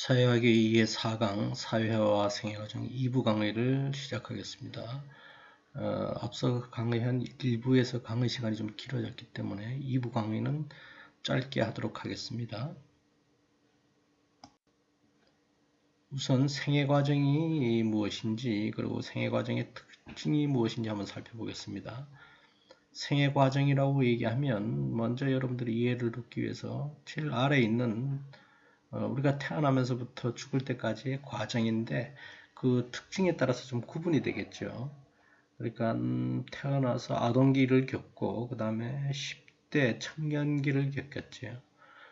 사회학의 2의 4강 사회화와 생애과정 2부 강의를 시작하겠습니다. 앞서 강의한 1부에서 강의 시간이 좀 길어졌기 때문에 2부 강의는 짧게 하도록 하겠습니다. 우선 생애과정이 무엇인지 그리고 생애과정의 특징이 무엇인지 한번 살펴보겠습니다. 생애과정이라고 얘기하면 먼저 여러분들이 이해를 돕기 위해서 제일 아래에 있는 우리가 태어나면서부터 죽을 때까지의 과정인데 그 특징에 따라서 좀 구분이 되겠죠. 그러니까 태어나서 아동기를 겪고 그 다음에 10대 청년기를 겪겠죠.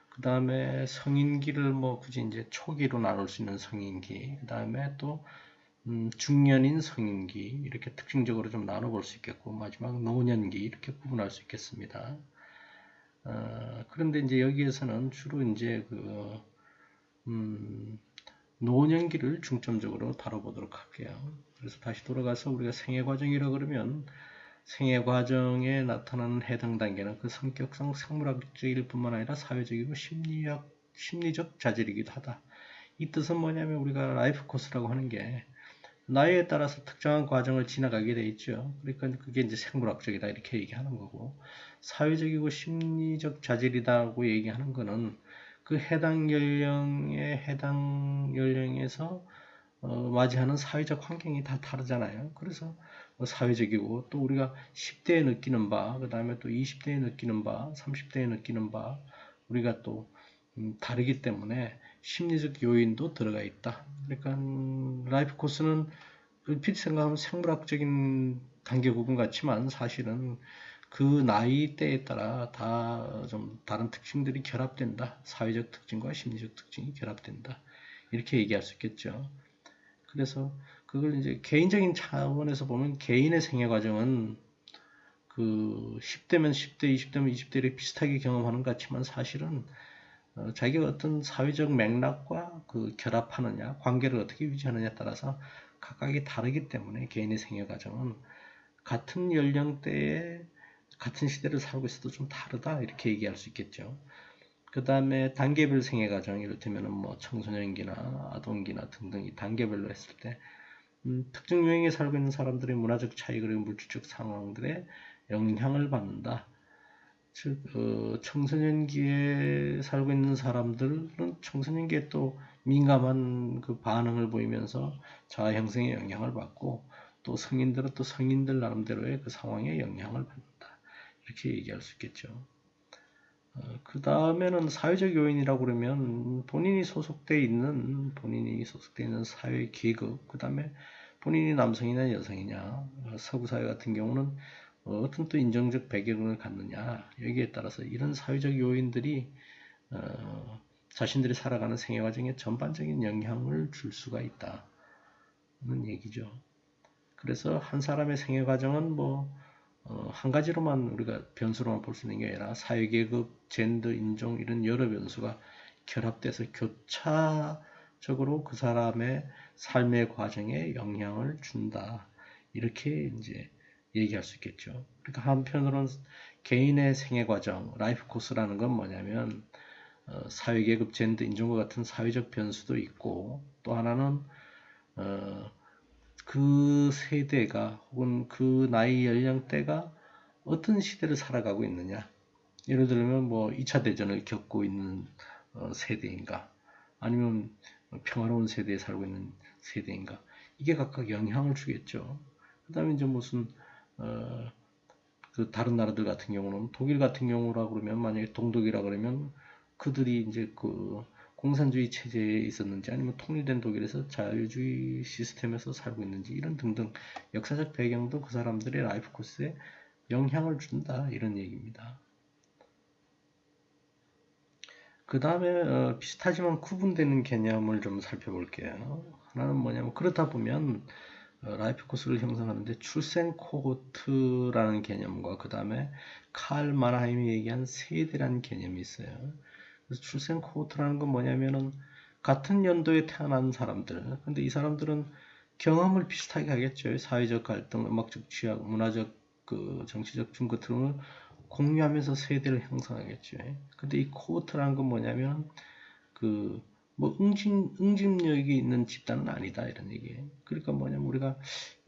그 다음에 성인기를 뭐 굳이 이제 초기로 나눌 수 있는 성인기, 그 다음에 또 중년인 성인기 이렇게 특징적으로 좀 나눠볼 수 있겠고 마지막 노년기 이렇게 구분할 수 있겠습니다. 그런데 이제 여기에서는 주로 이제 노년기를 중점적으로 다뤄보도록 할게요. 그래서 다시 돌아가서 우리가 생애과정이라 그러면 생애과정에 나타나는 해당 단계는 그 성격상 생물학적일 뿐만 아니라 사회적이고 심리적 자질이기도 하다. 이 뜻은 뭐냐면 우리가 라이프 코스라고 하는 게 나이에 따라서 특정한 과정을 지나가게 돼 있죠. 그러니까 그게 이제 생물학적이다 이렇게 얘기하는 거고 사회적이고 심리적 자질이다고 얘기하는 거는 그 해당 연령에서 맞이하는 사회적 환경이 다 다르잖아요. 그래서 사회적이고 또 우리가 10대에 느끼는 바, 그 다음에 또 20대에 느끼는 바, 30대에 느끼는 바 우리가 또 다르기 때문에 심리적 요인도 들어가 있다. 그러니까 라이프 코스는 얼핏 생각하면 생물학적인 단계 구분 같지만 사실은 그 나이대에 따라 다 좀 다른 특징들이 결합된다. 사회적 특징과 심리적 특징이 결합된다. 이렇게 얘기할 수 있겠죠. 그래서 그걸 이제 개인적인 차원에서 보면 개인의 생애 과정은 그 10대면 10대, 20대면 20대를 비슷하게 경험하는 것 같지만 사실은 자기가 어떤 사회적 맥락과 그 결합하느냐, 관계를 어떻게 유지하느냐에 따라서 각각이 다르기 때문에 개인의 생애 과정은 같은 연령대에 같은 시대를 살고 있어도 좀 다르다 이렇게 얘기할 수 있겠죠. 그 다음에 단계별 생애 과정 이를테면 뭐 청소년기나 아동기나 등등 이 단계별로 했을 때 특정 유형에 살고 있는 사람들의 문화적 차이 그리고 물질적 상황들의 영향을 받는다. 즉 청소년기에 살고 있는 사람들은 청소년기에 또 민감한 그 반응을 보이면서 자아 형성에 영향을 받고 또 성인들은 또 성인들 나름대로의 그 상황에 영향을 받는다. 이렇게 얘기할 수 있겠죠. 그 다음에는 사회적 요인이라고 그러면 본인이 소속돼 있는 사회 계급, 그 다음에 본인이 남성이냐 여성이냐, 서구 사회 같은 경우는 어떤 또 인종적 배경을 갖느냐 여기에 따라서 이런 사회적 요인들이 자신들이 살아가는 생애 과정에 전반적인 영향을 줄 수가 있다는 얘기죠. 그래서 한 사람의 생애 과정은 한 가지로만 우리가 변수로만 볼 수 있는 게 아니라 사회계급, 젠더, 인종 이런 여러 변수가 결합돼서 교차적으로 그 사람의 삶의 과정에 영향을 준다. 이렇게 이제 얘기할 수 있겠죠. 그러니까 한편으로는 개인의 생애 과정, 라이프 코스라는 건 뭐냐면 사회계급, 젠더, 인종과 같은 사회적 변수도 있고 또 하나는 그 세대가 혹은 그 나이 연령대가 어떤 시대를 살아가고 있느냐. 예를 들면 2차 대전을 겪고 있는 세대인가 아니면 평화로운 세대에 살고 있는 세대인가 이게 각각 영향을 주겠죠. 그 다음에 이제 무슨 그 다른 나라들 같은 경우는 독일 같은 경우라 그러면 만약에 동독이라 그러면 그들이 이제 그 공산주의 체제에 있었는지 아니면 통일된 독일에서 자유주의 시스템에서 살고 있는지 이런 등등 역사적 배경도 그 사람들의 라이프 코스에 영향을 준다 이런 얘기입니다. 그 다음에 비슷하지만 구분되는 개념을 좀 살펴볼게요. 하나는 뭐냐면 그렇다 보면 라이프 코스를 형성하는데 출생 코호트라는 개념과 그 다음에 칼 마나하임이 얘기한 세대라는 개념이 있어요. 그래서 출생 코호트라는 건 뭐냐면은 같은 연도에 태어난 사람들. 근데 이 사람들은 경험을 비슷하게 하겠죠. 사회적 갈등, 음악적 취약, 문화적, 정치적 증거 등을 공유하면서 세대를 형성하겠죠. 근데 이 코호트라는 건 뭐냐면 뭐 응집력이 있는 집단은 아니다 이런 얘기예요. 그러니까 뭐냐면 우리가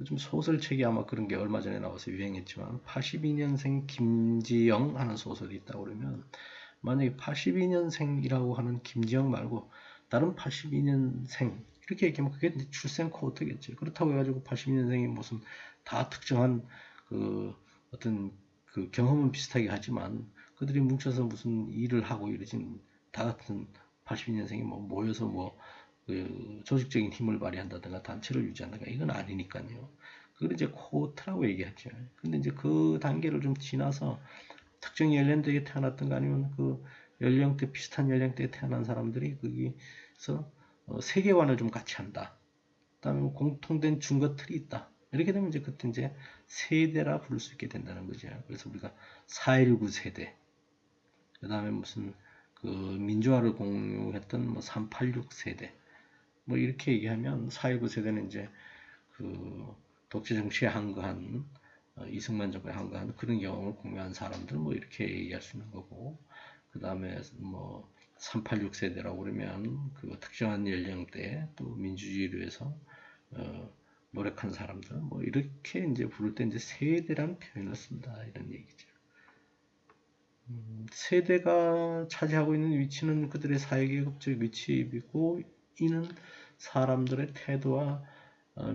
요즘 소설책이 아마 그런 게 얼마 전에 나와서 유행했지만 82년생 김지영 하는 소설이 있다고 그러면 만약에 82년생이라고 하는 김지영 말고 다른 82년생 이렇게 얘기하면 그게 출생 코드겠죠. 그렇다고 해가지고 82년생이 무슨 다 특정한 그 어떤 그 경험은 비슷하게 하지만 그들이 뭉쳐서 무슨 일을 하고 이러진 다 같은 82년생이 뭐 모여서 그 조직적인 힘을 발휘한다든가 단체를 유지한다든가 이건 아니니까요. 그걸 이제 코트라고 얘기하죠. 근데 이제 그 단계를 좀 지나서 특정 연령대에 태어났던가 아니면 그 연령대 비슷한 연령대에 태어난 사람들이 거기서 세계관을 좀 같이 한다. 그다음에 공통된 준거 틀이 있다. 이렇게 되면 이제 그때 이제 세대라 부를 수 있게 된다는 거죠. 그래서 우리가 4.19 세대, 그다음에 무슨 그 민주화를 공유했던 뭐 386 세대, 뭐 이렇게 얘기하면 4.19 세대는 이제 그 독재 정치에 항거한 이승만 정부에 항거한 그런 경험을 공유한 사람들 뭐 이렇게 얘기할 수 있는 거고, 그 다음에 뭐 386 세대라고 그러면 그 특정한 연령대 또 민주주의를 위해서 노력한 사람들 뭐 이렇게 이제 부를 때 이제 세대라는 표현을 쓴다 이런 얘기죠. 세대가 차지하고 있는 위치는 그들의 사회계급적 위치이고 이는 사람들의 태도와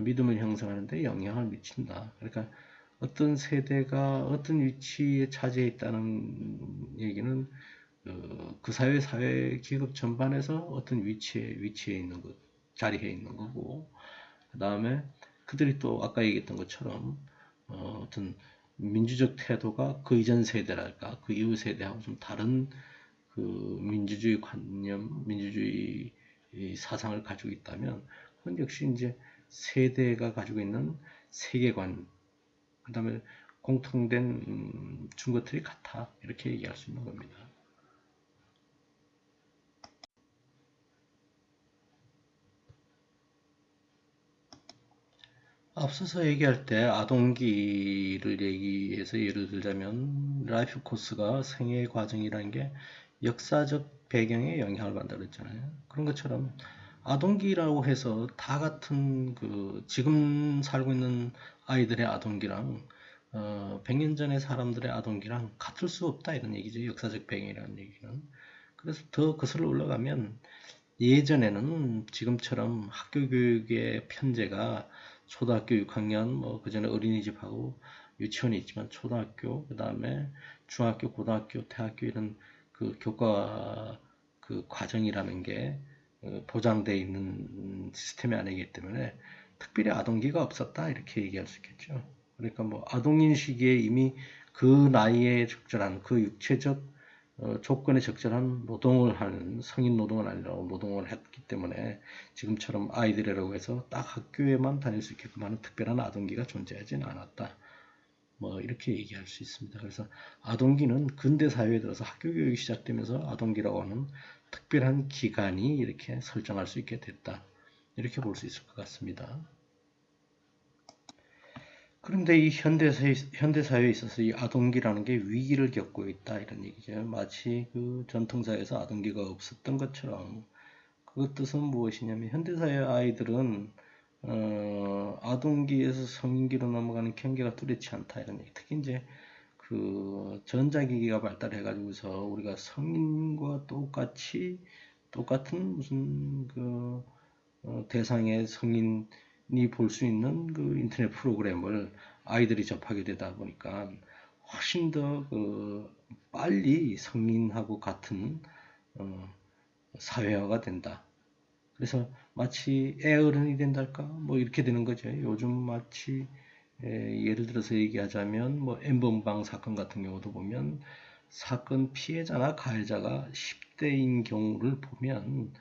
믿음을 형성하는 데 영향을 미친다. 그러니까 어떤 세대가 어떤 위치에 차지해 있다는 얘기는 그 사회 계급 전반에서 어떤 위치에 있는 것, 자리에 있는 거고, 그 다음에 그들이 또 아까 얘기했던 것처럼 어떤 민주적 태도가 그 이전 세대랄까 그 이후 세대하고 좀 다른 그 민주주의 관념, 민주주의 사상을 가지고 있다면 그건 역시 이제 세대가 가지고 있는 세계관, 그 다음에 공통된 준것들이 같아 이렇게 얘기할 수 있는 겁니다. 앞서서 얘기할 때 아동기를 얘기해서 예를 들자면 라이프 코스가 생애 과정이라는 게 역사적 배경에 영향을 받는다 그랬잖아요. 그런 것처럼 아동기라고 해서 다 같은 그 지금 살고 있는 아이들의 아동기랑 100년 전의 사람들의 아동기랑 같을 수 없다 이런 얘기죠. 역사적 배경이라는 얘기는. 그래서 더 거슬러 올라가면 예전에는 지금처럼 학교 교육의 편제가 초등학교 6학년, 뭐 그전에 어린이집하고 유치원이 있지만 초등학교, 그 다음에 중학교, 고등학교, 대학교 이런 그 교과 그 과정이라는 게 보장되어 있는 시스템이 아니기 때문에 특별히 아동기가 없었다 이렇게 얘기할 수 있겠죠. 그러니까 뭐 아동인 시기에 이미 그 나이에 적절한 그 육체적 조건에 적절한 노동을 하는 성인 노동은 아니라고 노동을 했기 때문에 지금처럼 아이들이라고 해서 딱 학교에만 다닐 수 있게끔 하는 특별한 아동기가 존재하지는 않았다. 뭐 이렇게 얘기할 수 있습니다. 그래서 아동기는 근대 사회에 들어서 학교 교육이 시작되면서 아동기라고 하는 특별한 기간이 이렇게 설정할 수 있게 됐다. 이렇게 볼 수 있을 것 같습니다. 그런데 이 현대사회에 있어서 이 아동기라는 게 위기를 겪고 있다 이런 얘기죠. 마치 그 전통사회에서 아동기가 없었던 것처럼. 그 뜻은 무엇이냐면 현대사회 아이들은 아동기에서 성인기로 넘어가는 경계가 뚜렷지 않다 이런 얘기. 특히 이제 그 전자기기가 발달해가지고서 우리가 성인과 똑같은 무슨 그 대상의 성인이 볼 수 있는 그 인터넷 프로그램을 아이들이 접하게 되다 보니까 훨씬 더 그 빨리 성인하고 같은 사회화가 된다. 그래서 마치 애어른이 된달까? 뭐 이렇게 되는 거죠. 요즘 마치 예를 들어서 얘기하자면 뭐 엠번방 사건 같은 경우도 보면 사건 피해자나 가해자가 10대인 경우를 보면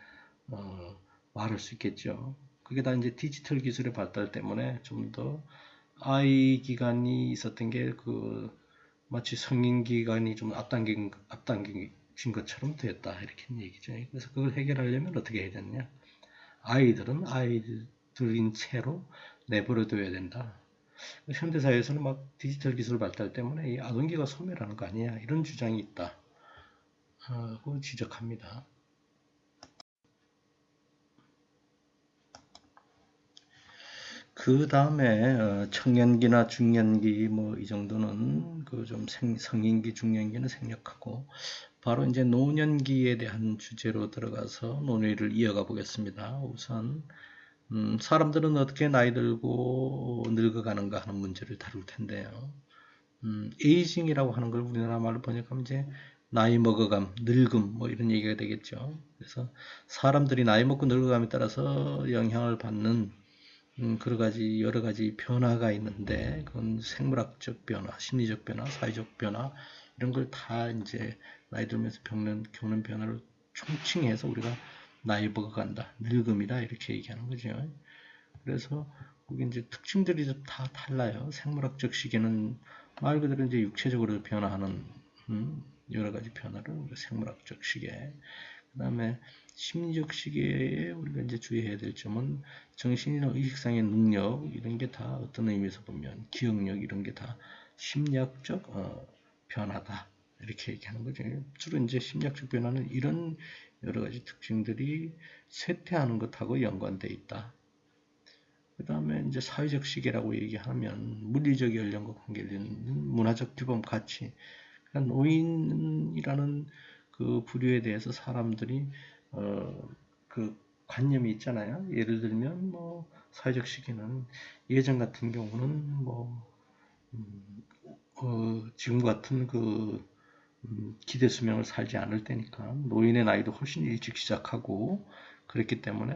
말할 수 있겠죠. 그게 다 이제 디지털 기술의 발달 때문에 좀 더 아이 기간이 있었던 게 그 마치 성인 기간이 좀 앞당긴 것처럼 됐다 이렇게 얘기죠. 그래서 그걸 해결하려면 어떻게 해야 되느냐? 아이들은 아이들인 채로 내버려둬야 된다. 현대사회에서는 막 디지털 기술 발달 때문에 이 아동기가 소멸하는 거 아니냐 이런 주장이 있다. 고 지적합니다. 그 다음에 청년기나 중년기 뭐 이 정도는 그 좀 성인기, 중년기는 생략하고 바로 이제 노년기에 대한 주제로 들어가서 논의를 이어가 보겠습니다. 우선 사람들은 어떻게 나이 들고 늙어가는가 하는 문제를 다룰 텐데요. 에이징이라고 하는 걸 우리나라 말로 번역하면 이제 나이 먹어감, 늙음 뭐 이런 얘기가 되겠죠. 그래서 사람들이 나이 먹고 늙어감에 따라서 영향을 받는 여러 가지 변화가 있는데 그건 생물학적 변화, 심리적 변화, 사회적 변화 이런 걸 다 이제 나이 들면서 겪는 변화를 총칭해서 우리가 나이 먹어간다, 늙음이다 이렇게 얘기하는 거죠. 그래서 거기 이제 특징들이 다 달라요. 생물학적 시기는 말 그대로 이제 육체적으로 변화하는 여러 가지 변화를 생물학적 시계. 그 다음에 심리적 시기에 우리가 이제 주의해야 될 점은 정신이나 의식상의 능력 이런 게 다 어떤 의미에서 보면 기억력 이런 게 다 심리학적 변화다 이렇게 얘기하는 거죠. 주로 이제 심리학적 변화는 이런 여러 가지 특징들이 쇠퇴하는 것하고 연관돼 있다. 그 다음에 이제 사회적 시계라고 얘기하면 물리적 연령과 관계된 문화적 규범 가치. 그러니까 노인이라는 그 부류에 대해서 사람들이 그 관념이 있잖아요. 예를 들면 뭐 사회적 시기는 예전 같은 경우는 뭐 지금 같은 그 기대 수명을 살지 않을 때니까 노인의 나이도 훨씬 일찍 시작하고 그랬기 때문에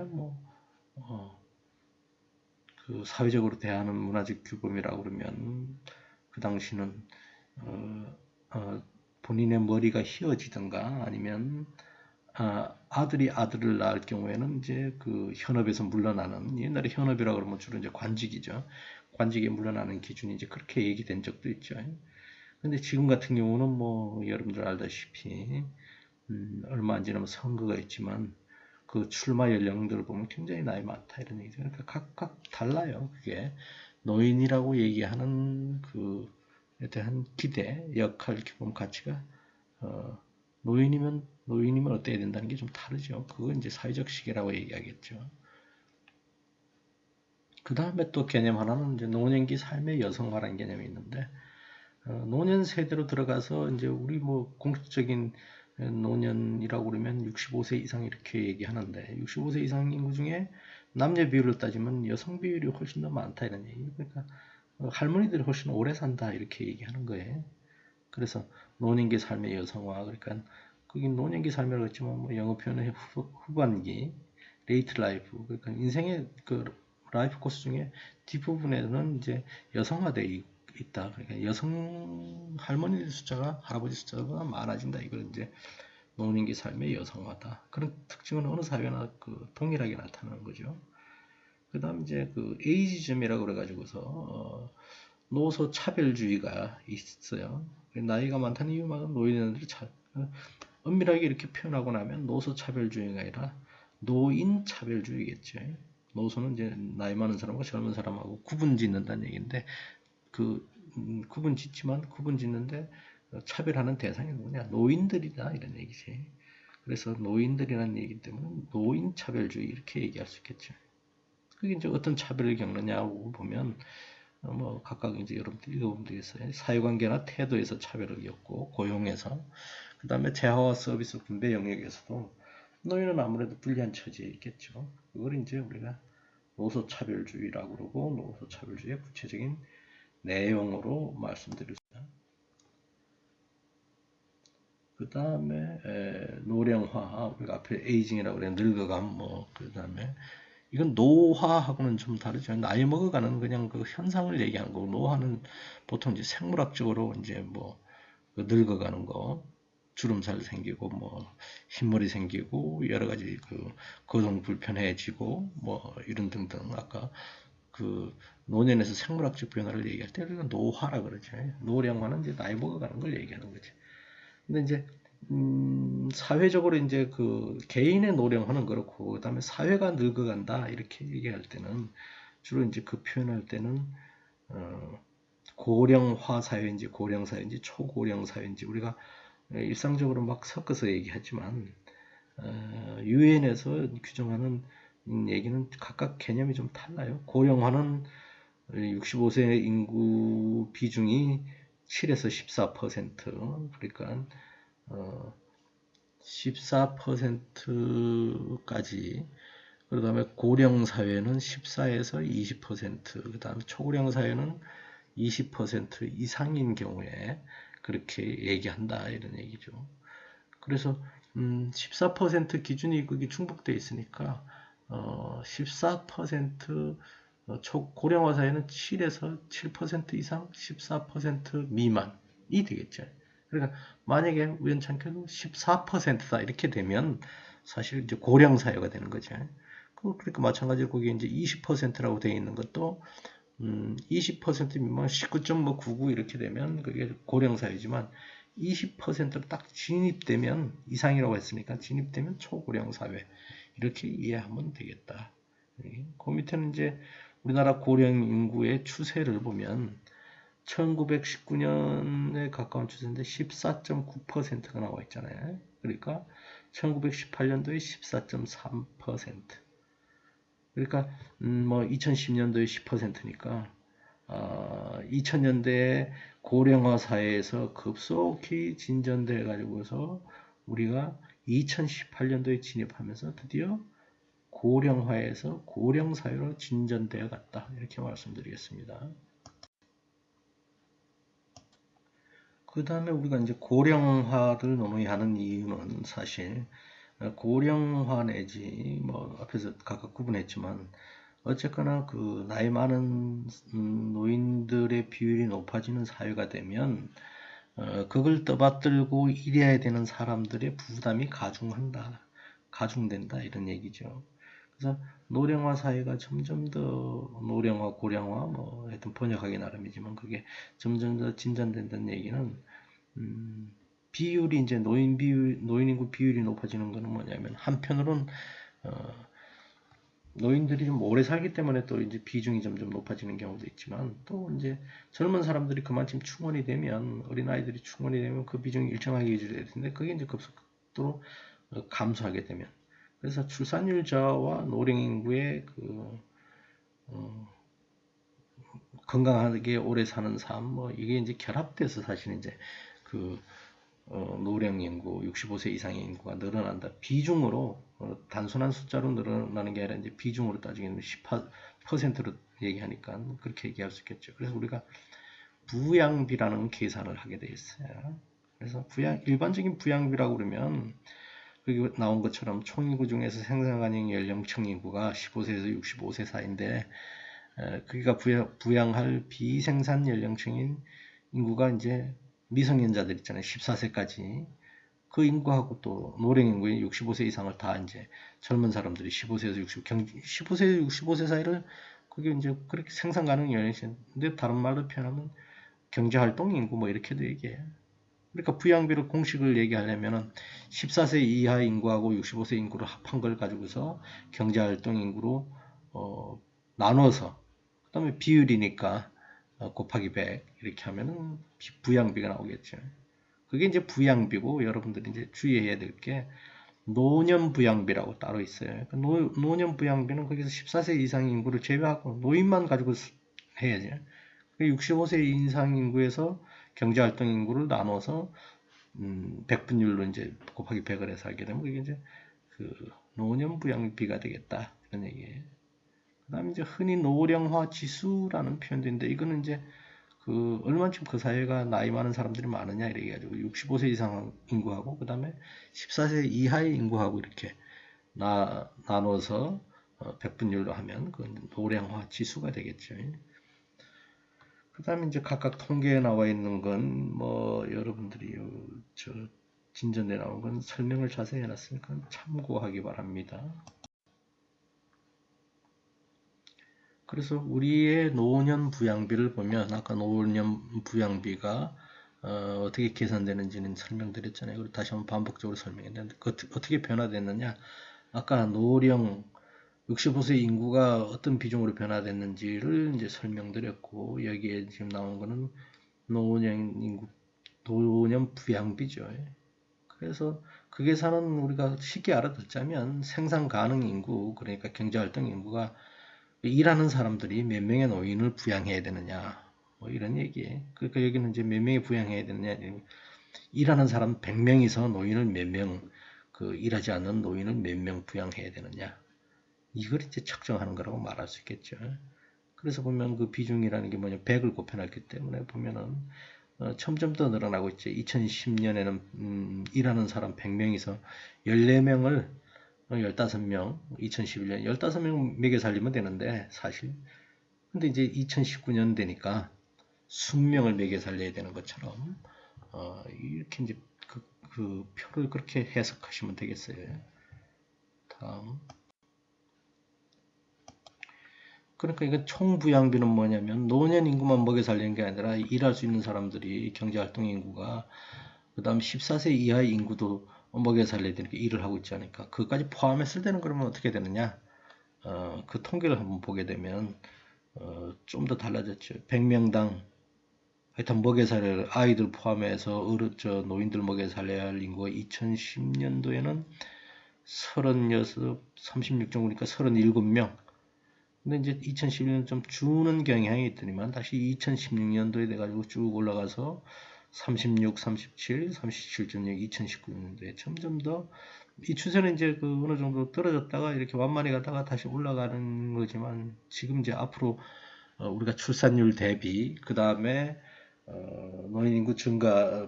그 사회적으로 대하는 문화적 규범이라고 그러면 그 당시는 본인의 머리가 휘어지든가 아니면 아들이 아들을 낳을 경우에는 이제 그 현업에서 물러나는 옛날에 현업이라고 그러면 주로 이제 관직이죠. 관직에 물러나는 기준이 이제 그렇게 얘기된 적도 있죠. 근데 지금 같은 경우는 뭐 여러분들 알다시피 얼마 안 지나면 선거가 있지만 그 출마 연령들을 보면 굉장히 나이 많다 이런 얘기죠. 그러니까 각각 달라요. 그게 노인이라고 얘기하는 그에 대한 기대, 역할, 기본 가치가 노인이면 어때야 된다는 게 좀 다르죠. 그건 이제 사회적 시계라고 얘기하겠죠. 그 다음에 또 개념 하나는 이제 노년기 삶의 여성화라는 개념이 있는데 노년 세대로 들어가서 이제 우리 뭐 공식적인 노년이라고 그러면 65세 이상 이렇게 얘기하는데 65세 이상 인구 중에 남녀 비율을 따지면 여성 비율이 훨씬 더 많다 이런 얘기. 그러니까 할머니들이 훨씬 오래 산다 이렇게 얘기하는 거예요. 그래서 노년기 삶의 여성화 그러니까 거긴 노년기 삶이라고 했지만 뭐 영어 표현은 후반기 레이트 라이프 그러니까 인생의 그 라이프 코스 중에 뒷부분에는 이제 여성화되어 있다. 그러니까 여성 할머니 숫자가 할아버지 숫자가 많아진다. 이걸 이제 노년기 삶의 여성화다. 그런 특징은 어느 사회나 그 동일하게 나타나는 거죠. 그다음 이제 그 에이지즘이라고 그래가지고서 노소 차별주의가 있어요. 나이가 많다는 이유만 노인들이 엄밀하게 이렇게 표현하고 나면 노소 차별주의가 아니라 노인 차별주의겠죠. 노소는 이제 나이 많은 사람과 젊은 사람하고 구분 짓는다는 얘기인데 그 구분 짓지만 구분 짓는데 차별하는 대상이 누구냐? 노인들이다 이런 얘기지. 그래서 노인들이라는 얘기 때문에 노인 차별주의 이렇게 얘기할 수 있겠죠. 그게 이제 어떤 차별을 겪느냐고 보면 뭐 각각 이제 여러분들 읽어보면 되겠어요. 사회관계나 태도에서 차별을 겪고 고용에서 그 다음에 재화와 서비스 분배 영역에서도 노인은 아무래도 불리한 처지에 있겠죠. 그걸 이제 우리가 노소차별주의라고 그러고 노소차별주의의 구체적인 내용으로 말씀드렸습니다. 그 다음에 노령화, 우리가 앞에 에이징이라고 그래 늙어감, 뭐 그 다음에 이건 노화하고는 좀 다르죠. 나이 먹어가는 그냥 그 현상을 얘기하는 거고 노화는 보통 이제 생물학적으로 이제 뭐 그 늙어가는 거, 주름살 생기고 뭐 흰머리 생기고 여러 가지 그 거동 불편해지고 뭐 이런 등등 아까 그 노년에서 생물학적 변화를 얘기할 때 우리가 노화라 그러죠. 노령화는 이제 나이 먹어가는 걸 얘기하는 거지. 근데 이제 사회적으로 이제 그 개인의 노령화는 그렇고 그다음에 사회가 늙어간다 이렇게 얘기할 때는 주로 이제 그 표현할 때는 고령화 사회인지 고령 사회인지 초고령 사회인지 우리가 일상적으로 막 섞어서 얘기하지만 유엔에서 규정하는 얘기는 각각 개념이 좀 달라요. 고령화는 65세 인구 비중이 7에서 14%, 그러니까 14%까지. 그 다음에 고령 사회는 14에서 20%, 그 다음에 초고령 사회는 20% 이상인 경우에 그렇게 얘기한다, 이런 얘기죠. 그래서 14% 기준이 그게 충족되어 있으니까 14% 고령화 사회는 7에서 7% 이상, 14% 미만이 되겠죠. 그러니까 만약에 우연찮게도 14%다 이렇게 되면 사실 이제 고령 사회가 되는 거죠. 그러니까 마찬가지로 거기에 이제 20%라고 되어 있는 것도 20% 미만 19.99 이렇게 되면 그게 고령 사회지만 20%로 딱 진입되면 이상이라고 했으니까 진입되면 초고령 사회 이렇게 이해하면 되겠다. 그 밑에는 이제 우리나라 고령 인구의 추세를 보면 1919년에 가까운 추세인데 14.9%가 나와 있잖아요. 그러니까 1918년도에 14.3%. 그러니까 뭐 2010년도에 10%니까 2000년대에 고령화 사회에서 급속히 진전돼 가지고서 우리가 2018년도에 진입하면서 드디어 고령화에서 고령 사회로 진전되어 갔다. 이렇게 말씀드리겠습니다. 그 다음에 우리가 이제 고령화를 논의하는 이유는 사실 고령화 내지 뭐 앞에서 각각 구분했지만 어쨌거나 그 나이 많은 노인들의 비율이 높아지는 사회가 되면 그걸 떠받들고 일해야 되는 사람들의 부담이 가중된다 이런 얘기죠. 그래서 노령화 사회가 점점 더 노령화, 고령화 뭐 하여튼 번역하기 나름이지만 그게 점점 더 진전된다는 얘기는 비율이 이제 노인 인구 비율이 높아지는 것은 뭐냐면 한편으로는 노인들이 좀 오래 살기 때문에 또 이제 비중이 점점 높아지는 경우도 있지만 또 이제 젊은 사람들이 그만큼 충원이 되면 어린아이들이 충원이 되면 그 비중이 일정하게 유지될 텐데 그게 이제 급속도로 감소하게 되면 그래서 출산율자와 노령 인구의 그 건강하게 오래 사는 삶 뭐 이게 이제 결합돼서 사실 이제 그 노령 인구, 65세 이상의 인구가 늘어난다. 비중으로 단순한 숫자로 늘어나는 게 아니라 이제 비중으로 따지면 18%로 얘기하니까 그렇게 얘기할 수 있겠죠. 그래서 우리가 부양비라는 계산을 하게 돼 있어요. 그래서 일반적인 부양비라고 그러면 여기 나온 것처럼 총인구 중에서 생산 가능 연령층 인구가 15세에서 65세 사이인데 그가 부양할 비생산 연령층인 인구가 이제 미성년자들 있잖아요. 14세까지. 그 인구하고 또 노령 인구인 65세 이상을 다 이제 젊은 사람들이 15세에서 65세 사이를 그게 이제 그렇게 생산 가능 연령층인데 다른 말로 표현하면 경제활동 인구 뭐 이렇게도 얘기해요. 그러니까 부양비를 공식을 얘기하려면은 14세 이하 인구하고 65세 인구를 합한 걸 가지고서 경제활동 인구로 나눠서 그다음에 비율이니까 곱하기 100 이렇게 하면은 부양비가 나오겠죠. 그게 이제 부양비고 여러분들이 이제 주의해야 될 게 노년 부양비라고 따로 있어요. 노년 부양비는 거기서 14세 이상 인구를 제외하고 노인만 가지고 해야죠. 65세 이상 인구에서 경제활동 인구를 나눠서 100분율로 이제 곱하기 100을 해서 하게 되면 이게 이제 그 노년 부양비가 되겠다 이런 얘기예요. 그다음에 이제 흔히 노령화 지수라는 표현도 있는데 이거는 이제 그 얼마만큼 그 사회가 나이 많은 사람들이 많으냐 이렇게 가지고 65세 이상 인구하고 그다음에 14세 이하의 인구하고 이렇게 나눠서 100분율로 하면 그 노령화 지수가 되겠죠. 그다음에 이제 각각 통계에 나와 있는 건 뭐 여러분들이 저 진전에 나온 건 설명을 자세히 해놨으니까 참고하기 바랍니다. 그래서 우리의 노년 부양비를 보면 아까 노년 부양비가 어떻게 계산되는지는 설명드렸잖아요. 그리고 다시 한번 반복적으로 설명했는데 어떻게 변화됐느냐? 아까 노령 65세 인구가 어떤 비중으로 변화됐는지를 이제 설명드렸고 여기에 지금 나온 거는 노년 인구 노년 부양비죠. 그래서 그 계산은 우리가 쉽게 알아듣자면 생산 가능 인구, 그러니까 경제활동 인구가 일하는 사람들이 몇 명의 노인을 부양해야 되느냐, 뭐 이런 얘기예요. 그러니까 여기는 이제 몇 명이 부양해야 되느냐, 일하는 사람 100명이서 노인을 몇 명, 그 일하지 않는 노인을 몇 명 부양해야 되느냐, 이걸 이제 측정하는 거라고 말할 수 있겠죠. 그래서 보면 그 비중이라는 게 뭐냐, 100을 곱해놨기 때문에 보면은 점점 더 늘어나고 있죠. 2010년에는 일하는 사람 100명이서 14명을 15명, 2011년 15명 먹여 살리면 되는데 사실. 근데 이제 2019년 되니까 20명을 먹여 살려야 되는 것처럼 이렇게 이제 그 표를 그렇게 해석하시면 되겠어요. 다음. 그러니까 이건 총부양비는 뭐냐면 노년 인구만 먹여 살리는 게 아니라 일할 수 있는 사람들이 경제활동 인구가 그 다음 14세 이하의 인구도 먹여 살려야 되니까 일을 하고 있지 않을까. 그것까지 포함했을 때는 그러면 어떻게 되느냐. 그 통계를 한번 보게 되면 좀 더 달라졌죠. 100명당 하여튼 먹여 살릴 아이들 포함해서 노인들 먹여 살려야 할 인구가 2010년도에는 36, 36.9니까 37명. 근데 이제 2011년 좀 주는 경향이 있더니만 다시 2016년도에 돼가지고 쭉 올라가서 36, 37, 37.6, 2019년도에 점점 더 이 추세는 이제 그 어느 정도 떨어졌다가 이렇게 완만히 가다가 다시 올라가는 거지만 지금 이제 앞으로 우리가 출산율 대비 그 다음에 노인 인구 증가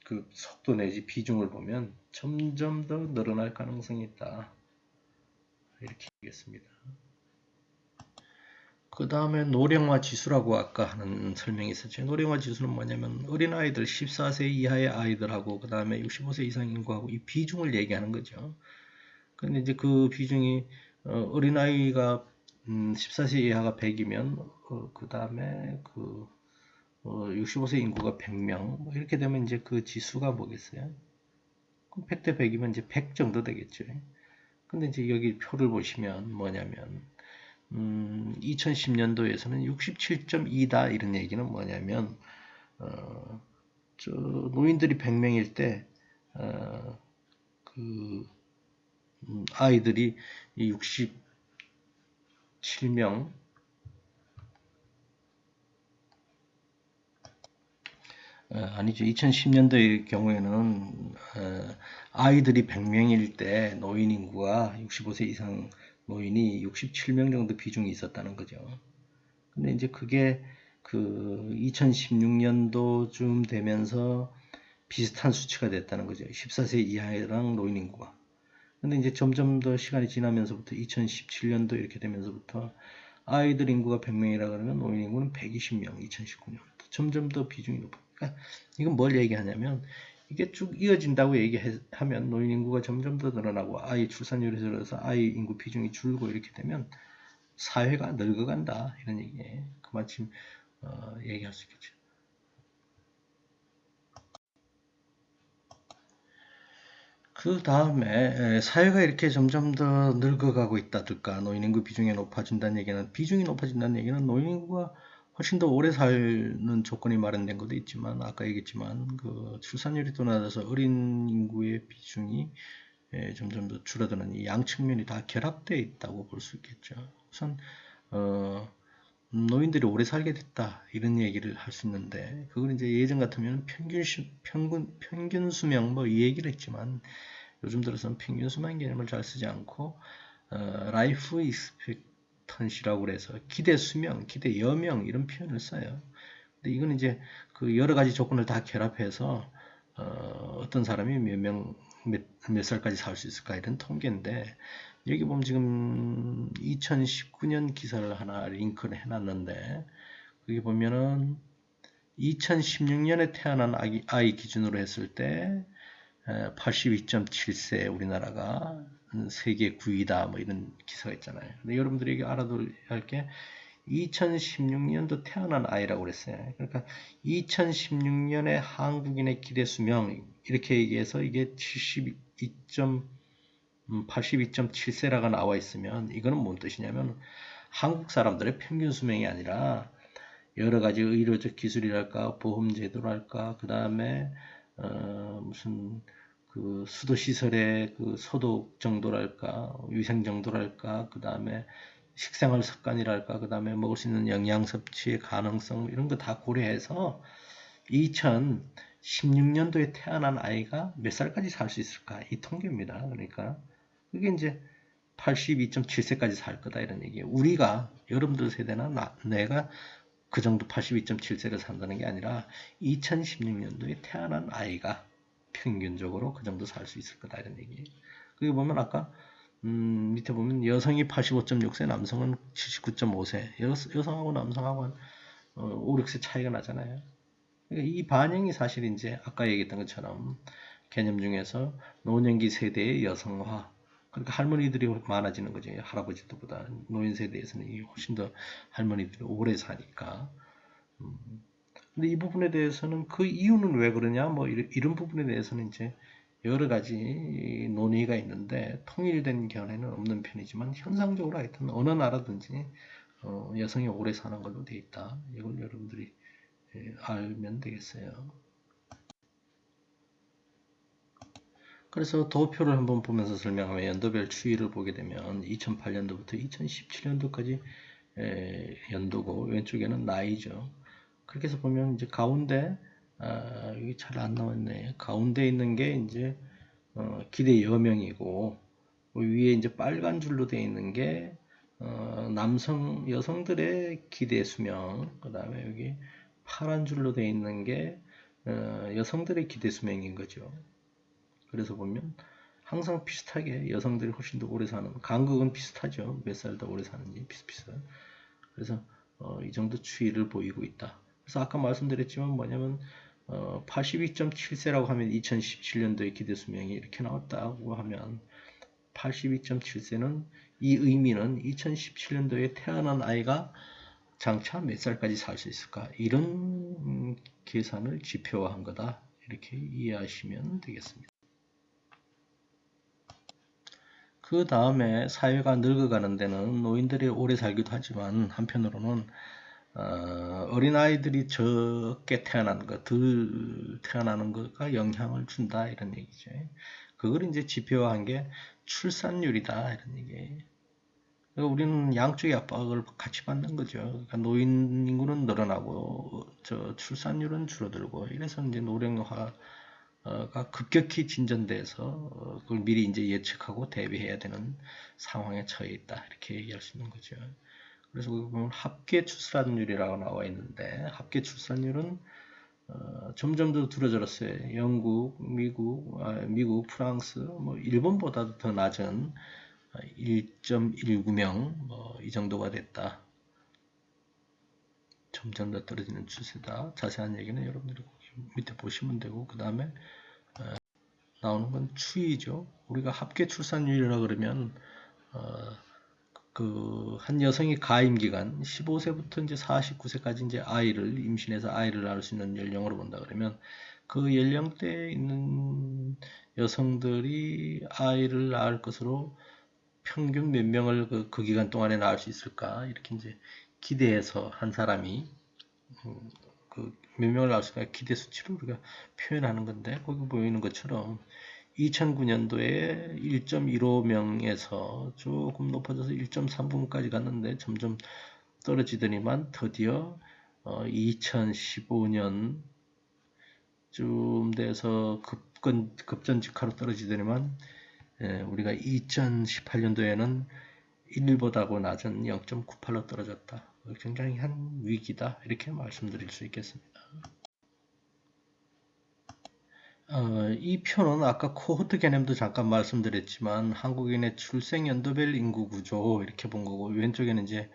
그 속도 내지 비중을 보면 점점 더 늘어날 가능성이 있다. 이렇게 얘기했습니다. 그 다음에 노령화 지수라고 아까 하는 설명이 있었죠. 노령화 지수는 뭐냐면 어린아이들 14세 이하의 아이들하고 그 다음에 65세 이상 인구하고 이 비중을 얘기하는 거죠. 근데 이제 그 비중이 어린아이가 14세 이하가 100이면 그 다음에 65세 인구가 100명 뭐 이렇게 되면 이제 그 지수가 뭐겠어요? 100대 100이면 이제 100 정도 되겠죠. 근데 이제 여기 표를 보시면 뭐냐면 2010년도에서는 67.2다 이런 얘기는 뭐냐면 노인들이 100명일 때 아이들이 67명 아니죠. 2010년도의 경우에는 아이들이 100명일 때 노인 인구가 65세 이상 노인이 67명 정도 비중이 있었다는 거죠. 근데 이제 그게 그 2016년도쯤 되면서 비슷한 수치가 됐다는 거죠. 14세 이하랑 노인 인구가. 근데 이제 점점 더 시간이 지나면서부터 2017년도 이렇게 되면서부터 아이들 인구가 100명이라 그러면 노인 인구는 120명, 2019년. 점점 더 비중이 높아요. 그러니까 이건 뭘 얘기하냐면 이게 쭉 이어진다고 얘기하면 노인 인구가 점점 더 늘어나고 아이 출산율이 들어서 아이 인구 비중이 줄고 이렇게 되면 사회가 늙어간다 이런 얘기예요. 그마침 얘기할 수 있겠죠. 그 다음에 사회가 이렇게 점점 더 늙어가고 있다든가 노인 인구 비중이 높아진다는 얘기는 비중이 높아진다는 얘기는 노인 인구가 훨씬 더 오래 사는 조건이 마련된 것도 있지만 아까 얘기했지만 그 출산율이 더 낮아서 어린 인구의 비중이 점점 더 줄어드는 이 양측면이 다 결합되어 있다고 볼 수 있겠죠. 우선 노인들이 오래 살게 됐다 이런 얘기를 할 수 있는데 그걸 이제 예전 같으면 평균 수명 뭐 이 얘기를 했지만 요즘 들어서는 평균 수명 개념을 잘 쓰지 않고 라이프 익스펙턴시라고 그래서 기대 수명, 기대 여명 이런 표현을 써요. 근데 이건 이제 그 여러 가지 조건을 다 결합해서 어떤 사람이 몇 살까지 살 수 있을까 이런 통계인데 여기 보면 지금 2019년 기사를 하나 링크를 해놨는데 거기 보면은 2016년에 태어난 아이 기준으로 했을 때 82.7세 우리나라가 세계 9위다 뭐 이런 기사가 있잖아요. 근데 여러분들에게 알아둬야 할 게 2016년도 태어난 아이라고 그랬어요. 그러니까 2016년에 한국인의 기대 수명 이렇게 얘기해서 이게 82.7세라가 나와 있으면 이거는 뭔 뜻이냐면 한국 사람들의 평균 수명이 아니라 여러 가지 의료적 기술이랄까 보험 제도랄까 그 다음에 무슨 그 수도 시설의 그 소독 정도랄까, 위생 정도랄까, 그 다음에 식생활 습관이랄까, 그 다음에 먹을 수 있는 영양 섭취의 가능성 이런 거 다 고려해서 2016년도에 태어난 아이가 몇 살까지 살 수 있을까? 이 통계입니다. 그러니까 그게 이제 82.7세까지 살 거다 이런 얘기예요. 우리가 여러분들 세대나 내가 그 정도 82.7세를 산다는 게 아니라 2016년도에 태어난 아이가 평균적으로 그 정도 살 수 있을 거다 이런 얘기예요. 그게 보면 아까 밑에 보면 여성이 85.6세, 남성은 79.5세. 여성하고 남성하고 한 5, 6세 차이가 나잖아요. 그러니까 이 반영이 사실 이제 아까 얘기했던 것처럼 개념 중에서 노년기 세대의 여성화. 그러니까 할머니들이 많아지는 거죠. 할아버지들보다 노인 세대에서는 훨씬 더 할머니들이 오래 사니까. 근데 이 부분에 대해서는 그 이유는 왜 그러냐 뭐 이런 부분에 대해서는 이제 여러 가지 논의가 있는데 통일된 견해는 없는 편이지만 현상적으로 하여튼 어느 나라든지 여성이 오래 사는 걸로 돼 있다. 이걸 여러분들이 알면 되겠어요. 그래서 도표를 한번 보면서 설명하면 연도별 추이를 보게 되면 2008년도부터 2017년도까지 연도고 왼쪽에는 나이죠. 그렇게 해서 보면 이제 가운데 여기 잘 안 나왔네. 가운데 있는 게 이제 기대 여명이고 위에 이제 빨간 줄로 되어 있는 게 여성들의 기대 수명. 그다음에 여기 파란 줄로 되어 있는 게 여성들의 기대 수명인 거죠. 그래서 보면 항상 비슷하게 여성들이 훨씬 더 오래 사는 간극은 비슷하죠. 몇 살 더 오래 사는지 비슷비슷. 그래서 이 정도 추이를 보이고 있다. 그래서 아까 말씀드렸지만 뭐냐면 82.7세라고 하면 2017년도에 기대 수명이 이렇게 나왔다고 하면 82.7세는 이 의미는 2017년도에 태어난 아이가 장차 몇 살까지 살 수 있을까 이런 계산을 지표화한 거다 이렇게 이해하시면 되겠습니다. 그 다음에 사회가 늙어가는 데는 노인들이 오래 살기도 하지만 한편으로는 어린아이들이 적게 태어나는 것, 덜 태어나는 것가 영향을 준다 이런 얘기죠. 그걸 이제 지표화한 게 출산율이다 이런 얘기예요. 그러니까 우리는 양쪽의 압박을 같이 받는 거죠. 그러니까 노인 인구는 늘어나고 출산율은 줄어들고 이래서 이제 노령화가 급격히 진전돼서 그걸 미리 이제 예측하고 대비해야 되는 상황에 처해 있다 이렇게 얘기할 수 있는 거죠. 그래서 보면 합계 출산율이라고 나와 있는데 합계 출산율은 점점 더 줄어들었어요. 영국, 미국, 프랑스, 뭐 일본보다도 더 낮은 1.19명 이 정도가 됐다. 점점 더 떨어지는 추세다. 자세한 얘기는 여러분들이 밑에 보시면 되고 그 다음에 나오는 건 추이죠. 우리가 합계 출산율이라 그러면 한 여성이 가임 기간 15세부터 이제 49세까지 이제 임신해서 아이를 낳을 수 있는 연령으로 본다 그러면 그 연령대에 있는 여성들이 아이를 낳을 것으로 평균 몇 명을 그 기간 동안에 낳을 수 있을까 이렇게 이제 기대해서 한 사람이 몇 명을 낳을 수 있을까 기대 수치로 우리가 표현하는 건데 거기 보이는 것처럼 2009년도에 1.15명에서 조금 높아져서 1.3분까지 갔는데 점점 떨어지더니만 드디어 2015년쯤 돼서 급전직하로 떨어지더니만 우리가 2018년도에는 1보다고 낮은 0.98로 떨어졌다. 굉장히 한 위기다 이렇게 말씀드릴 수 있겠습니다. 이 표는 아까 코호트 개념도 잠깐 말씀드렸지만 한국인의 출생 연도별 인구 구조 이렇게 본 거고 왼쪽에는 이제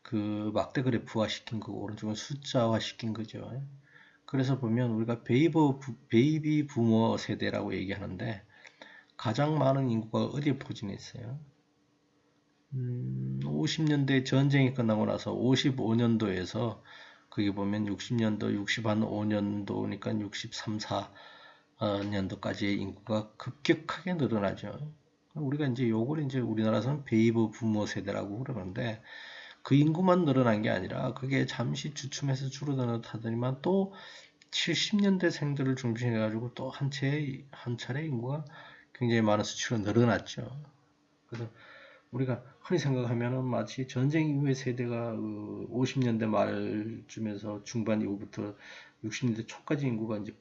그 막대 그래프화 시킨 거고 오른쪽은 숫자화 시킨 거죠. 그래서 보면 우리가 베이비 부모 세대라고 얘기하는데 가장 많은 인구가 어디에 포진해 있어요? 50년대 전쟁이 끝나고 나서 55년도에서 거기 보면 60년도, 65년도니까 63, 4년도까지의 인구가 급격하게 늘어나죠. 우리가 이제 요걸 이제 우리나라에서는 베이비 부모 세대라고 그러는데 그 인구만 늘어난 게 아니라 그게 잠시 주춤해서 줄어들었다더니만 또 70년대생들을 중심해 가지고 또 한 차례 인구가 굉장히 많은 수치로 늘어났죠. 그래서 우리가 흔히 생각하면은 마치 전쟁 이후의 세대가 50년대 말쯤에서 중반 이후부터 60년대 초까지 인구가 이제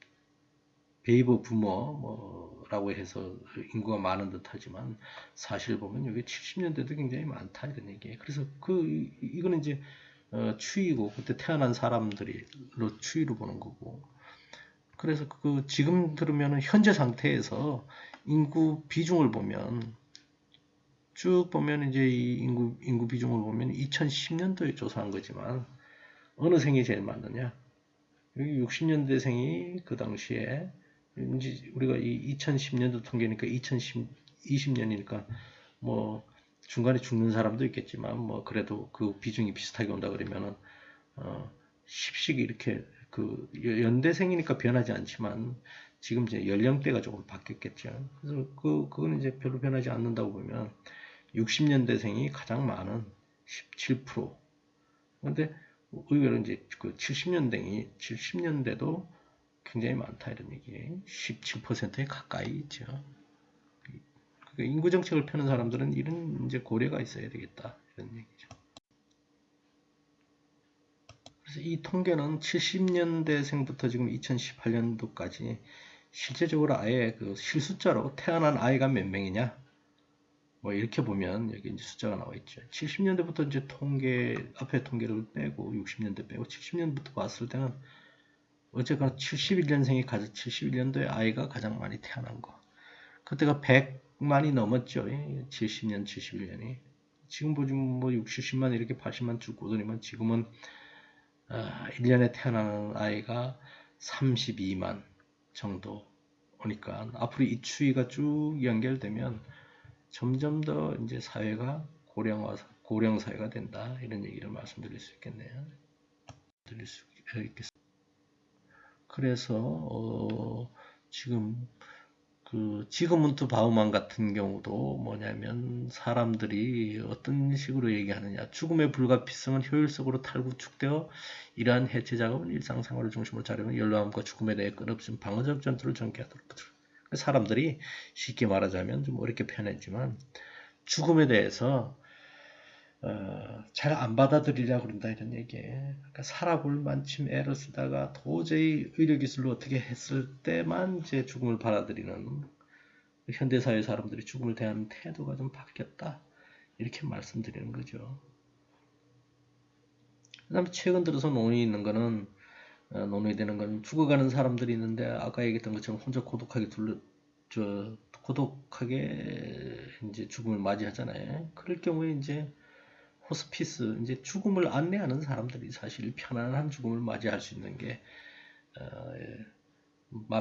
베이버 부머라고 해서 인구가 많은 듯하지만 사실 보면 여기 70년대도 굉장히 많다 이런 얘기예요. 그래서 이거는 이제 추이고 그때 태어난 사람들로 추이로 보는 거고. 그래서 지금 들으면 현재 상태에서 인구 비중을 보면 쭉 보면 이제 이 인구 비중을 보면 2010년도에 조사한 거지만 어느 생이 제일 많느냐? 여기 60년대생이 그 당시에 이제 우리가 이 2010년도 통계니까 2020년이니까 뭐 중간에 죽는 사람도 있겠지만 뭐 그래도 그 비중이 비슷하게 온다 그러면은 10씩 이렇게 연대생이니까 변하지 않지만 지금 이제 연령대가 조금 바뀌었겠죠. 그래서 그거는 이제 별로 변하지 않는다고 보면 60년대생이 가장 많은 17%. 근데 의외로 이제 70년대도 굉장히 많다 이런 얘기예요. 17%에 가까이 있죠. 그러니까 인구 정책을 펴는 사람들은 이런 이제 고려가 있어야 되겠다 이런 얘기죠. 그래서 이 통계는 70년대생부터 지금 2018년도까지 실제적으로 아예 실숫자로 태어난 아이가 몇 명이냐? 뭐 이렇게 보면 여기 이제 숫자가 나와 있죠. 70년대부터 이제 앞에 통계를 빼고 60년대 빼고 70년부터 봤을 때는 어쨌거나 71년생이 71년도에 아이가 가장 많이 태어난 거. 그때가 100만이 넘었죠. 70년, 71년이. 지금 보시면 뭐 6, 70만 이렇게 80만 쭉 오더니만 지금은 1년에 태어나는 아이가 32만 정도 오니까 앞으로 이 추이가 쭉 연결되면 점점 더 이제 사회가 고령 사회가 된다 이런 얘기를 말씀드릴 수 있겠네요. 그래서 지금 지그문트 바우만 같은 경우도 뭐냐면 사람들이 어떤 식으로 얘기하느냐. 죽음의 불가피성은 효율적으로 탈구축되어 이러한 해체 작업은 일상생활을 중심으로 자려면 연로함과 죽음에 대해 끝없이 방어적 전투를 전개하도록. 사람들이 쉽게 말하자면 좀 어렵게 표현했지만 죽음에 대해서 잘 안 받아들이려고 그런다 이런 얘기예요. 그러니까 살아볼 만큼 애를 쓰다가 도저히 의료기술로 어떻게 했을 때만 이제 죽음을 받아들이는 현대사회 사람들이 죽음을 대하는 태도가 좀 바뀌었다 이렇게 말씀드리는 거죠. 그 다음에 최근 들어서 논의되는 건 죽어가는 사람들이 있는데 아까 얘기했던 것처럼 혼자 고독하게 이제 죽음을 맞이하잖아요. 그럴 경우에 이제 호스피스, 이제 죽음을 안내하는 사람들이 사실 편안한 죽음을 맞이할 수 있는 게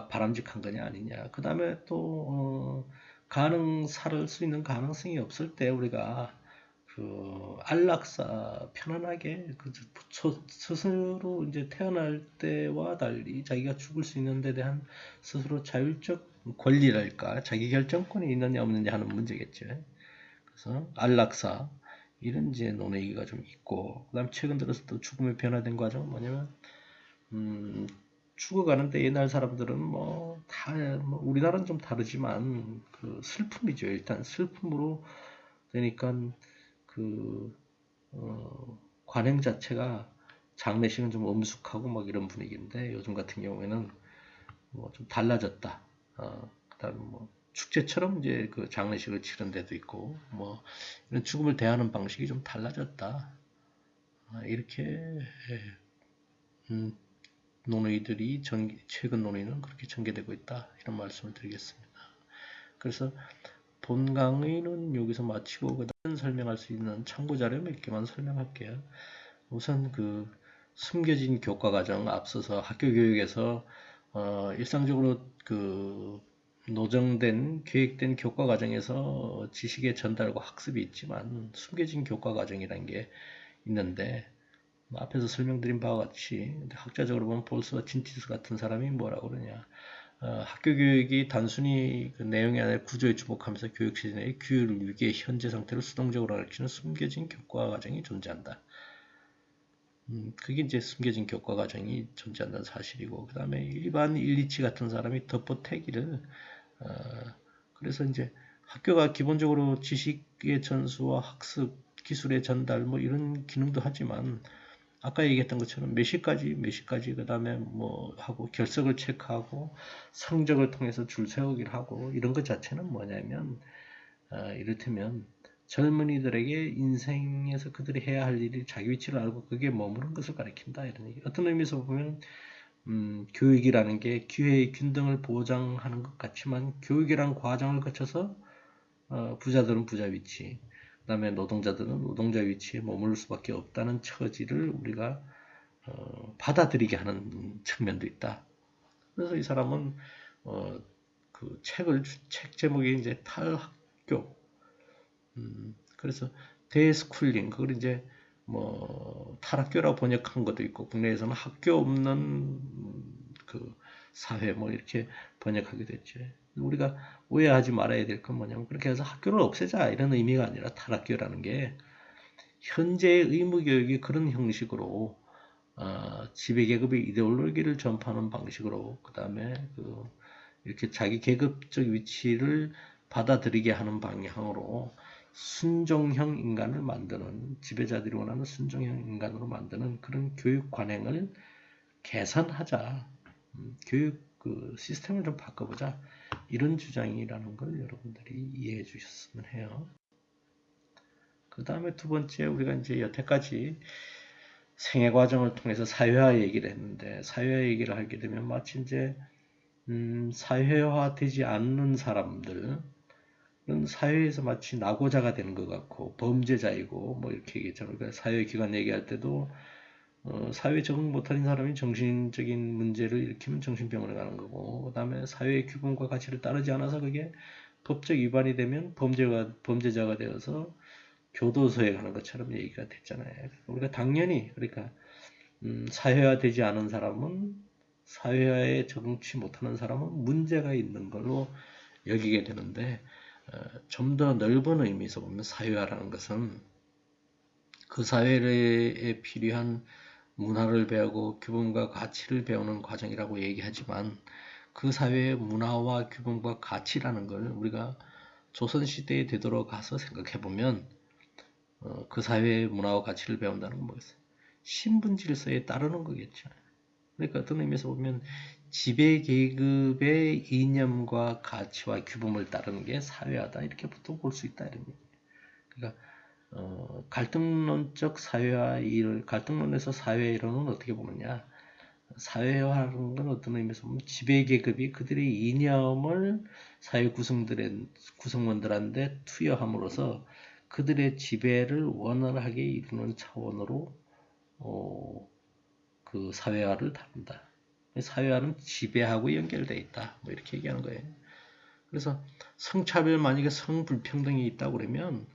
바람직한 거냐 아니냐. 그 다음에 또 살을 수 있는 가능성이 없을 때 우리가 안락사 편안하게 스스로 이제 태어날 때와 달리 자기가 죽을 수 있는 데 대한 스스로 자율적 권리랄까 자기 결정권이 있느냐 없느냐 하는 문제겠죠. 그래서 안락사 이런 이제 논의가 좀 있고, 그다음 최근 들어서 또 죽음의 변화된 과정은 뭐냐면 죽어가는데 옛날 사람들은 우리나라는 좀 다르지만 슬픔이죠. 일단 슬픔으로 되니까 관행 자체가 장례식은 좀 엄숙하고 막 이런 분위기인데 요즘 같은 경우에는 뭐 좀 달라졌다. 그다음에 뭐 축제처럼 이제 장례식을 치른 데도 있고 뭐 이런 죽음을 대하는 방식이 좀 달라졌다. 이렇게 논의들이 최근 논의는 그렇게 전개되고 있다. 이런 말씀을 드리겠습니다. 그래서 본 강의는 여기서 마치고 그다음 설명할 수 있는 참고 자료 몇 개만 설명할게요. 우선 숨겨진 교과 과정 앞서서 학교 교육에서 일상적으로 노정된 계획된 교과 과정에서 지식의 전달과 학습이 있지만 숨겨진 교과 과정이라는 게 있는데 앞에서 설명드린 바와 같이 학자적으로 보면 볼스와 진티스 같은 사람이 뭐라고 그러냐. 학교 교육이 단순히 내용이 아니라 구조에 주목하면서 교육 시즌의 규율을 위기의 현재 상태를 수동적으로 가르치는 숨겨진 교과 과정이 존재한다. 그게 이제 숨겨진 교과 과정이 존재한다는 사실이고, 그 다음에 일반 일리치 같은 사람이 덮어태기를, 어, 그래서 이제 학교가 기본적으로 지식의 전수와 학습, 기술의 전달, 뭐 이런 기능도 하지만, 아까 얘기했던 것처럼 몇 시까지, 그 다음에 뭐 하고, 결석을 체크하고, 성적을 통해서 줄 세우기를 하고, 이런 것 자체는 뭐냐면, 이를테면, 젊은이들에게 인생에서 그들이 해야 할 일이 자기 위치를 알고 그게 머무는 것을 가리킨다. 이런 얘기. 어떤 의미에서 보면, 교육이라는 게 기회의 균등을 보장하는 것 같지만, 교육이란 과정을 거쳐서 부자들은 부자 위치, 그 다음에 노동자들은 노동자 위치에 머물 수밖에 없다는 처지를 우리가 받아들이게 하는 측면도 있다. 그래서 이 사람은 그 책 제목이 이제 탈학교, 그래서 데스쿨링, 그걸 이제 뭐 탈학교라고 번역한 것도 있고, 국내에서는 학교 없는 그 사회 뭐 이렇게 번역하기도 했죠. 우리가 오해하지 말아야 될 건 뭐냐면, 그렇게 해서 학교를 없애자 이런 의미가 아니라, 탈학교라는 게 현재의 의무교육이 그런 형식으로 지배계급의 이데올로기를 전파하는 방식으로, 그 다음에 이렇게 자기 계급적 위치를 받아들이게 하는 방향으로 순종형 인간을 만드는, 지배자들이 원하는 순종형 인간으로 만드는 그런 교육 관행을 개선하자. 교육 그 시스템을 좀 바꿔보자. 이런 주장이라는 걸 여러분들이 이해해 주셨으면 해요. 그 다음에 두 번째, 우리가 이제 여태까지 생애 과정을 통해서 사회화 얘기를 했는데, 사회화 얘기를 하게 되면 마치 이제 사회화되지 않는 사람들은 사회에서 마치 낙오자가 되는 것 같고 범죄자이고 뭐 이렇게 얘기했잖아요. 그러니까 사회기관 얘기할 때도 사회 적응 못하는 사람이 정신적인 문제를 일으키면 정신병원에 가는 거고, 그 다음에 사회의 규범과 가치를 따르지 않아서 그게 법적 위반이 되면 범죄자가 되어서 교도소에 가는 것처럼 얘기가 됐잖아요. 우리가 당연히, 그러니까 사회화되지 않은 사람은, 사회화에 적응치 못하는 사람은 문제가 있는 걸로 여기게 되는데, 좀 더 넓은 의미에서 보면 사회화라는 것은 그 사회에 필요한 문화를 배우고 규범과 가치를 배우는 과정이라고 얘기하지만, 그 사회의 문화와 규범과 가치라는 걸 우리가 조선시대에 되돌아가서 생각해보면, 그 사회의 문화와 가치를 배운다는 건 뭐겠어요? 신분 질서에 따르는 거겠죠. 그러니까 어떤 의미에서 보면 지배 계급의 이념과 가치와 규범을 따르는 게 사회화다, 이렇게 보통 볼 수 있다, 이런 얘기. 그러니까 갈등론적 사회화 이를, 갈등론에서 사회 이론은 어떻게 보느냐? 사회화라는 건 어떤 의미에서 보면 지배 계급이 그들의 이념을 사회 구성원들한테 투여함으로써 그들의 지배를 원활하게 이루는 차원으로 그 사회화를 다룬다. 사회화는 지배하고 연결되어 있다. 뭐 이렇게 얘기하는 거예요. 그래서 성차별, 만약에 성불평등이 있다고 그러면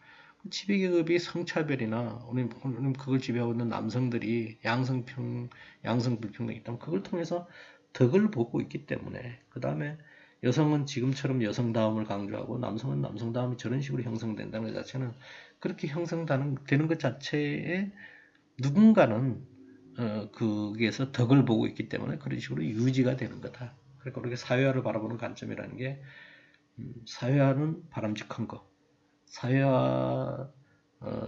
지배계급이 성차별이나 오늘 그걸 지배하고 있는 남성들이 양성불평등이 있다면 그걸 통해서 덕을 보고 있기 때문에, 그 다음에 여성은 지금처럼 여성다움을 강조하고 남성은 남성다움이 저런 식으로 형성된다는 것 자체는, 그렇게 형성되는 것 자체에 누군가는 거기에서 덕을 보고 있기 때문에 그런 식으로 유지가 되는 거다. 그러니까 우리가 사회화를 바라보는 관점이라는 게, 사회화는 바람직한 거, 사회화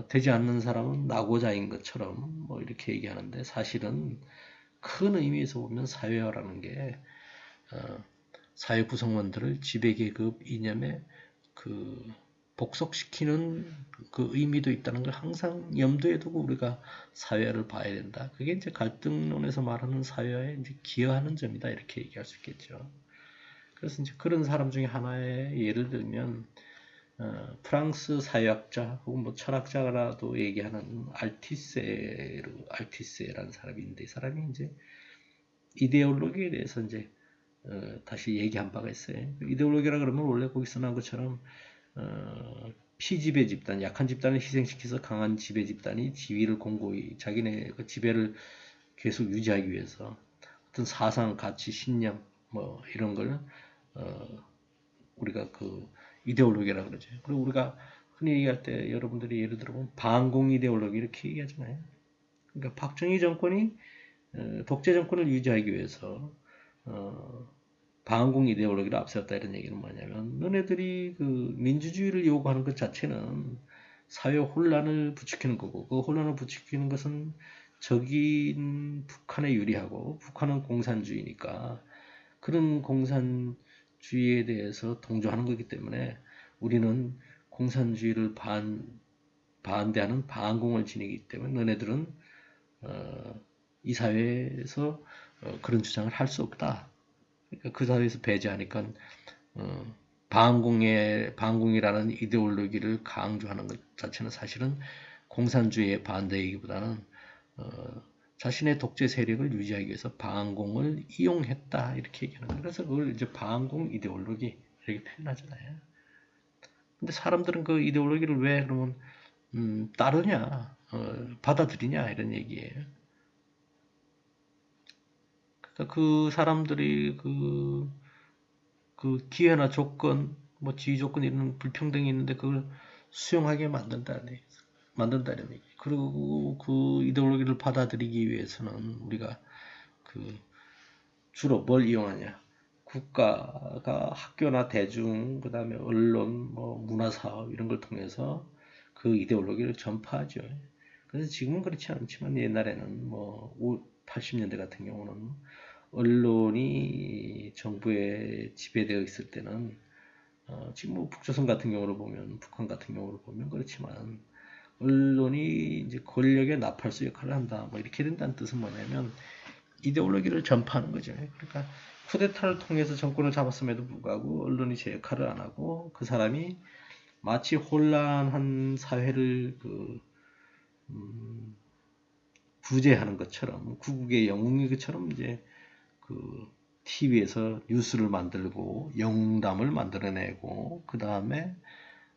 되지 않는 사람은 낙오자인 것처럼 뭐 이렇게 얘기하는데, 사실은 큰 의미에서 보면 사회화라는 게 사회 구성원들을 지배계급 이념에 복속시키는 그 의미도 있다는 걸 항상 염두에 두고 우리가 사회화를 봐야 된다. 그게 이제 갈등론에서 말하는 사회화에 이제 기여하는 점이다, 이렇게 얘기할 수 있겠죠. 그래서 이제 그런 사람 중에 하나의 예를 들면 프랑스 사회학자 혹은 뭐 철학자라도 얘기하는 알티세라는 사람이 있는데, 이 사람이 이제 이데올로기에 대해서 이제 다시 얘기한 바가 있어요. 이데올로기라 그러면 원래 거기서 나온 것처럼 피지배 집단, 약한 집단을 희생시켜서 강한 지배 집단이 지위를 공고히 자기네 그 지배를 계속 유지하기 위해서 어떤 사상, 가치, 신념 뭐 이런 걸 우리가 그 이데올로기라 그러죠. 그리고 우리가 흔히 얘기할 때 여러분들이 예를 들어보면 반공 이데올로기 이렇게 얘기하잖아요. 그러니까 박정희 정권이 독재 정권을 유지하기 위해서 반공 이데올로기를 앞세웠다 이런 얘기는 뭐냐면 너네들이 그 민주주의를 요구하는 것 자체는 사회 혼란을 부추기는 거고 그 혼란을 부추기는 것은 적인 북한에 유리하고 북한은 공산주의니까 그런 공산주의에 대해서 동조하는 거기 때문에 우리는 공산주의를 반대하는 반공을 지니기 때문에 너네들은 이 사회에서 그런 주장을 할 수 없다. 그러니까 그 사회에서 배제하니까 반공이라는 이데올로기를 강조하는 것 자체는 사실은 공산주의의 반대이기보다는 자신의 독재 세력을 유지하기 위해서 반공을 이용했다 이렇게 얘기하는 거예요. 그래서 그걸 이제 반공 이데올로기 이렇게 표현하잖아요. 근데 사람들은 그 이데올로기를 왜 그러면 따르냐, 받아들이냐 이런 얘기예요. 그러니까 그 사람들이 그 기회나 조건, 뭐 지위 조건 이런 불평등이 있는데 그걸 수용하게 만든다는 얘기. 그리고 그 이데올로기를 받아들이기 위해서는 우리가 그 주로 뭘 이용하냐? 국가가 학교나 대중, 그 다음에 언론, 뭐 문화사업 이런 걸 통해서 그 이데올로기를 전파하죠. 그래서 지금은 그렇지 않지만 옛날에는 뭐 80년대 같은 경우는 언론이 정부에 지배되어 있을 때는 지금 뭐 북조선 같은 경우로 보면 북한 같은 경우로 보면 그렇지만 언론이 이제 권력의 나팔수 역할을 한다. 뭐 이렇게 된다는 뜻은 뭐냐면 이데올로기를 전파하는 거죠. 그러니까 쿠데타를 통해서 정권을 잡았음에도 불구하고 언론이 제 역할을 안 하고 그 사람이 마치 혼란한 사회를 구제하는 것처럼 구국의 영웅이 것처럼 이제 그 TV에서 뉴스를 만들고 영웅담을 만들어내고 그 다음에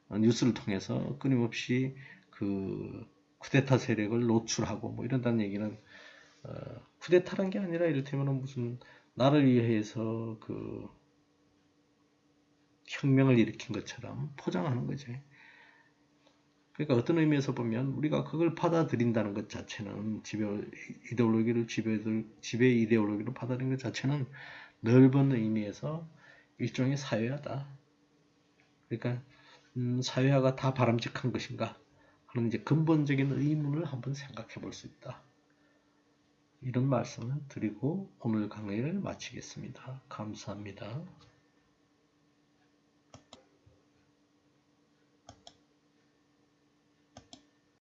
뉴스를 통해서 끊임없이 그 쿠데타 세력을 노출하고 뭐 이런다는 얘기는 쿠데타란 게 아니라 이를테면 무슨 나를 위해서 그 혁명을 일으킨 것처럼 포장하는 거죠. 그러니까 어떤 의미에서 보면 우리가 그걸 받아들인다는 것 자체는 지배 이데올로기를 받아들이는 것 자체는 넓은 의미에서 일종의 사회화다. 그러니까 사회화가 다 바람직한 것인가 하는 이제 근본적인 의문을 한번 생각해 볼 수 있다. 이런 말씀을 드리고 오늘 강의를 마치겠습니다. 감사합니다.